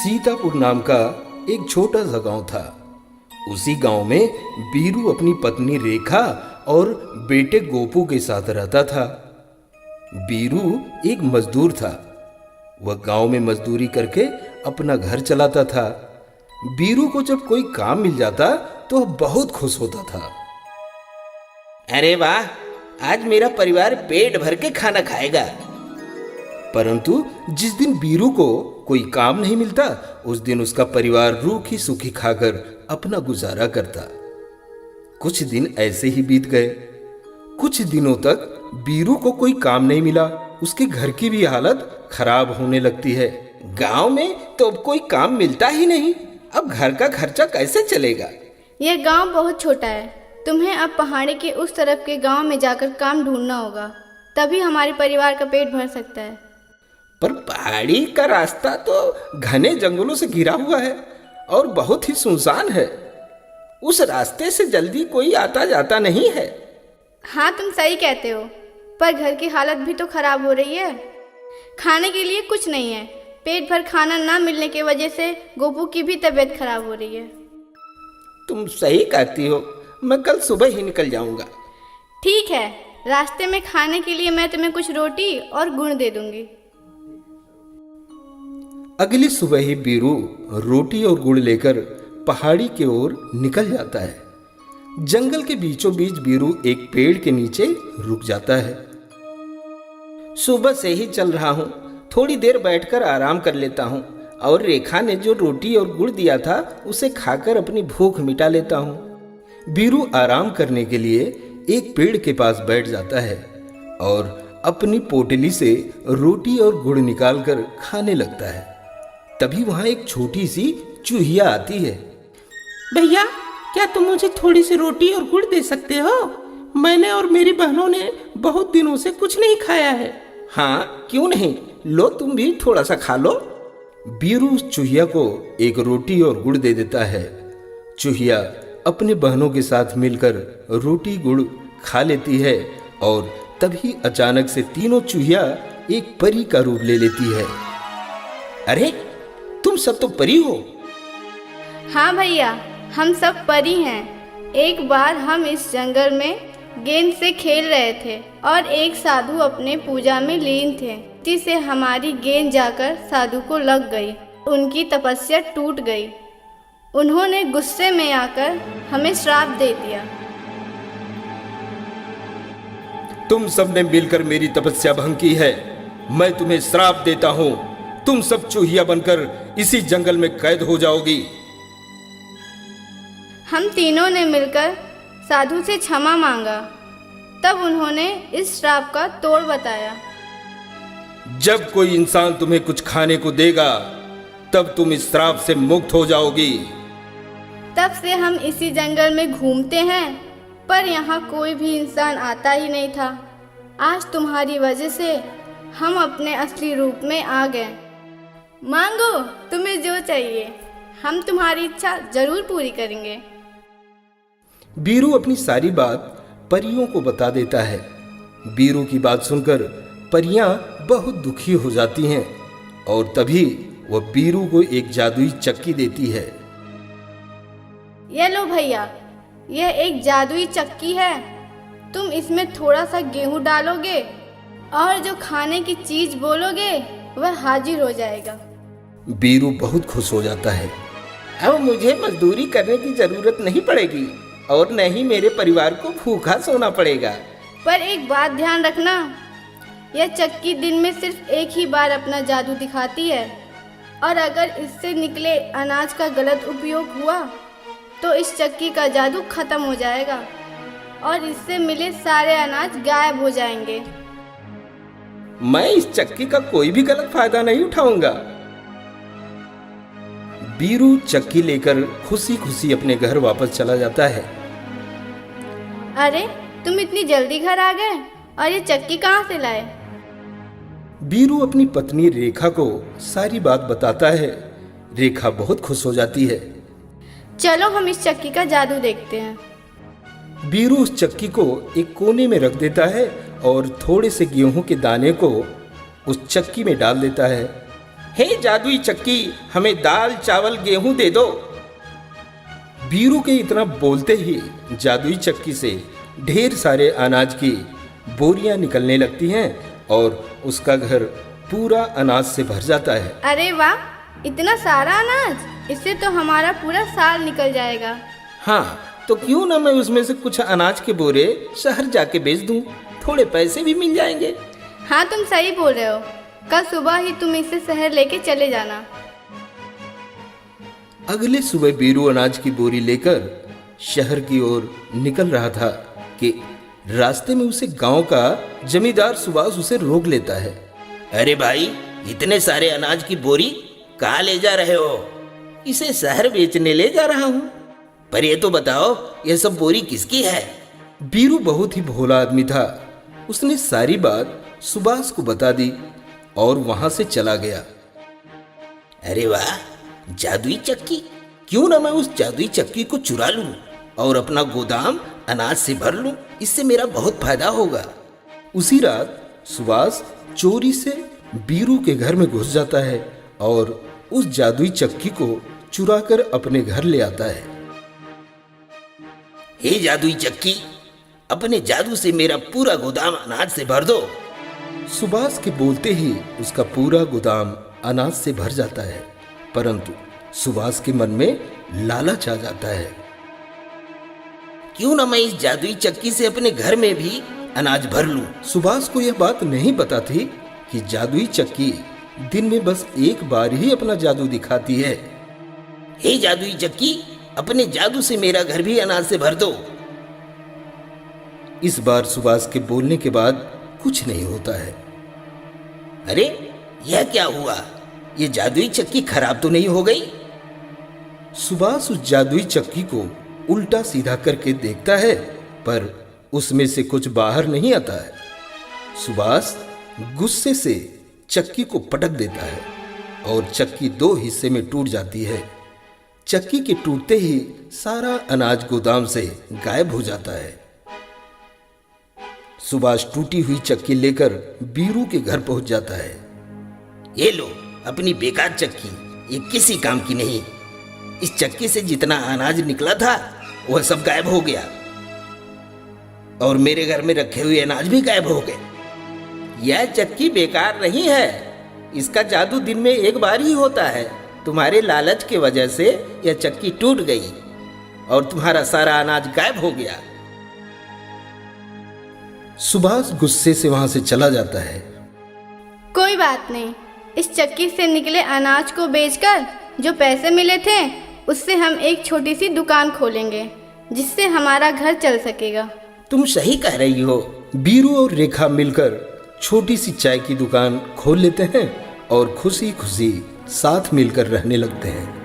सीतापुर नाम का एक छोटा सा गांव था। उसी गांव में बीरू अपनी पत्नी रेखा और बेटे गोपू के साथ रहता था। बीरू एक मजदूर था। वह गांव में मजदूरी करके अपना घर चलाता था। बीरू को जब कोई काम मिल जाता तो वह बहुत खुश होता था। अरे वाह, आज मेरा परिवार पेट भर के खाना खाएगा। परंतु जिस दिन बीरू को कोई काम नहीं मिलता, उस दिन उसका परिवार रूखी सूखी खाकर अपना गुजारा करता। कुछ दिन ऐसे ही बीत गए। कुछ दिनों तक बीरू को कोई काम नहीं मिला। उसके घर की भी हालत खराब होने लगती है। गांव में तो अब कोई काम मिलता ही नहीं, अब घर का खर्चा कैसे चलेगा। यह गांव बहुत छोटा है। तुम्हें अब पहाड़ी के उस तरफ के गांव में जाकर काम ढूंढना होगा, तभी हमारे परिवार का पेट भर सकता है। पर पहाड़ी का रास्ता तो घने जंगलों से घिरा हुआ है और बहुत ही सुनसान है। उस रास्ते से जल्दी कोई आता जाता नहीं है। हाँ, तुम सही कहते हो, पर घर की हालत भी तो खराब हो रही है। खाने के लिए कुछ नहीं है। पेट भर खाना ना मिलने की वजह से गोपू की भी तबीयत खराब हो रही है। तुम सही कहती हो, मैं कल सुबह ही निकल जाऊंगा। ठीक है, रास्ते में खाने के लिए मैं तुम्हें कुछ रोटी और गुड़ दे दूंगी। अगली सुबह ही बीरू रोटी और गुड़ लेकर पहाड़ी की ओर निकल जाता है। जंगल के बीचों बीच बीरू एक पेड़ के नीचे रुक जाता है। सुबह से ही चल रहा हूँ, थोड़ी देर बैठकर आराम कर लेता हूँ और रेखा ने जो रोटी और गुड़ दिया था उसे खाकर अपनी भूख मिटा लेता हूँ। बीरू आराम करने के लिए एक पेड़ के पास बैठ जाता है और अपनी पोटली से रोटी और गुड़ निकालकर खाने लगता है। तभी वहां एक छोटी सी चूहिया आती है। भैया, क्या तुम मुझे थोड़ी सी रोटी और गुड़ दे सकते हो? मैंने और मेरी बहनों ने बहुत दिनों से कुछ नहीं खाया है। हाँ, क्यों नहीं, लो तुम भी थोड़ा सा खा लो। बीरू उस चूहिया को एक रोटी और गुड़ दे देता है। चूहिया अपने बहनों के साथ मिलकर रोटी गुड़ खा लेती है और तभी अचानक से तीनों चूहिया एक परी का रूप ले लेती है। अरे, तुम सब तो परी हो। हाँ भैया, हम सब परी हैं। एक बार हम इस जंगल में गेंद से खेल रहे थे और एक साधु अपने पूजा में लीन थे, जिससे हमारी गेंद जाकर साधु को लग गई। उनकी तपस्या टूट गई। उन्होंने गुस्से में आकर हमें श्राप दे दिया। तुम सबने मिलकर मेरी तपस्या भंग की है। मैं तुम्हें श्राप देता हूं। तुम सब चूहिया बनकर इसी जंगल में कैद हो जाओगी। हम तीनों ने मिलकर साधु से क्षमा मांगा। तब उन्होंने इस श्राप का तोड़ बताया। जब कोई इंसान तुम्हें कुछ खाने को देगा, तब तुम इस श्राप से मुक्त हो जाओगी। तब से हम इसी जंगल में घूमते हैं, पर यहाँ कोई भी इंसान आता ही नहीं था। आज तुम्हारी वजह से हम अपने असली रूप में आ गए। मांगो तुम्हें जो चाहिए, हम तुम्हारी इच्छा जरूर पूरी करेंगे। बीरू अपनी सारी बात परियों को बता देता है। बीरू की बात सुनकर परियां बहुत दुखी हो जाती हैं और तभी वह बीरू को एक जादुई चक्की देती है। ये लो भैया, यह एक जादुई चक्की है। तुम इसमें थोड़ा सा गेहूं डालोगे और जो खाने की चीज बोलोगे वह हाजिर हो जाएगा। बीरू बहुत खुश हो जाता है। अब मुझे मजदूरी करने की जरूरत नहीं पड़ेगी और न ही मेरे परिवार को भूखा सोना पड़ेगा। पर एक बात ध्यान रखना, यह चक्की दिन में सिर्फ एक ही बार अपना जादू दिखाती है और अगर इससे निकले अनाज का गलत उपयोग हुआ तो इस चक्की का जादू खत्म हो जाएगा और इससे मिले सारे अनाज गायब हो जाएंगे। मैं इस चक्की का कोई भी गलत फायदा नहीं उठाऊंगा। बीरू चक्की लेकर खुशी खुशी अपने घर वापस चला जाता है। अरे, तुम इतनी जल्दी घर आ गए और ये चक्की कहाँ से लाए? बीरू अपनी पत्नी रेखा को सारी बात बताता है। रेखा बहुत खुश हो जाती है। चलो हम इस चक्की का जादू देखते हैं। बीरू उस चक्की को एक कोने में रख देता है और थोड़े से गेहूं के दाने को उस चक्की में डाल देता है हे जादुई चक्की, हमें दाल चावल गेहूं दे दो। बीरू के इतना बोलते ही जादुई चक्की से ढेर सारे अनाज की बोरियां निकलने लगती हैं और उसका घर पूरा अनाज से भर जाता है। अरे वाह, इतना सारा अनाज! इससे तो हमारा पूरा साल निकल जाएगा। हाँ, तो क्यों ना मैं उसमें से कुछ अनाज के बोरे शहर जाके बेच दूं, थोड़े पैसे भी मिल जाएंगे। हाँ, तुम सही बोल रहे हो। कल सुबह ही तुम इसे शहर लेके चले जाना। अगले सुबह बीरू अनाज की बोरी लेकर शहर की ओर निकल रहा था कि रास्ते में उसे गांव का जमींदार सुभाष उसे रोक लेता है। अरे भाई, इतने सारे अनाज की बोरी कहाँ ले जा रहे हो? इसे शहर बेचने ले जा रहा हूँ। पर ये तो बताओ, ये सब बोरी किसकी है? बीरू बहुत ही भोला आदमी था। उसने सारी बात सुभाष को बता दी और वहां से चला गया। अरे वाह, जादुई चक्की! क्यों ना मैं उस जादुई चक्की को चुरा लूं और अपना गोदाम अनाज से भर लूं। इससे मेरा बहुत फायदा होगा। उसी रात सुभाष चोरी से बीरू के घर में घुस जाता है और उस जादुई चक्की को चुराकर अपने घर ले आता है। हे जादुई चक्की, अपने जादू से मेरा पूरा गोदाम अनाज से भर दो। सुभाष के बोलते ही उसका पूरा गोदाम अनाज से भर जाता है, परंतु सुभाष के मन में लालच आ जाता है। क्यों ना मैं इस जादुई चक्की से अपने घर में भी अनाज भर लूं। सुभाष को यह बात नहीं पता थी कि जादुई चक्की दिन में बस एक बार ही अपना जादू दिखाती है। हे जादुई चक्की, अपने जादू से मेरा घर भी अनाज से भर दो। इस बार सुभाष के बोलने के बाद कुछ नहीं होता है। अरे, यह क्या हुआ? ये जादुई चक्की खराब तो नहीं हो गई? सुभाष उस जादुई चक्की को उल्टा सीधा करके देखता है, पर उसमें से कुछ बाहर नहीं आता है। सुभाष गुस्से से चक्की को पटक देता है और चक्की दो हिस्से में टूट जाती है। चक्की के टूटते ही सारा अनाज गोदाम से गायब हो जाता है। सुभाष टूटी हुई चक्की लेकर बीरू के घर पहुंच जाता है। ये लो अपनी बेकार चक्की, ये किसी काम की नहीं। इस चक्की से जितना अनाज निकला था वह सब गायब हो गया और मेरे घर में रखे हुए अनाज भी गायब हो गए। यह चक्की बेकार नहीं है, इसका जादू दिन में एक बार ही होता है। तुम्हारे लालच की वजह से यह चक्की टूट गई और तुम्हारा सारा अनाज गायब हो गया। सुभाष गुस्से से वहां से चला जाता है। कोई बात नहीं, इस चक्की से निकले अनाज को बेचकर जो पैसे मिले थे उससे हम एक छोटी सी दुकान खोलेंगे जिससे हमारा घर चल सकेगा। तुम सही कह रही हो। बीरू और रेखा मिलकर छोटी सी चाय की दुकान खोल लेते हैं और खुशी खुशी साथ मिलकर रहने लगते हैं।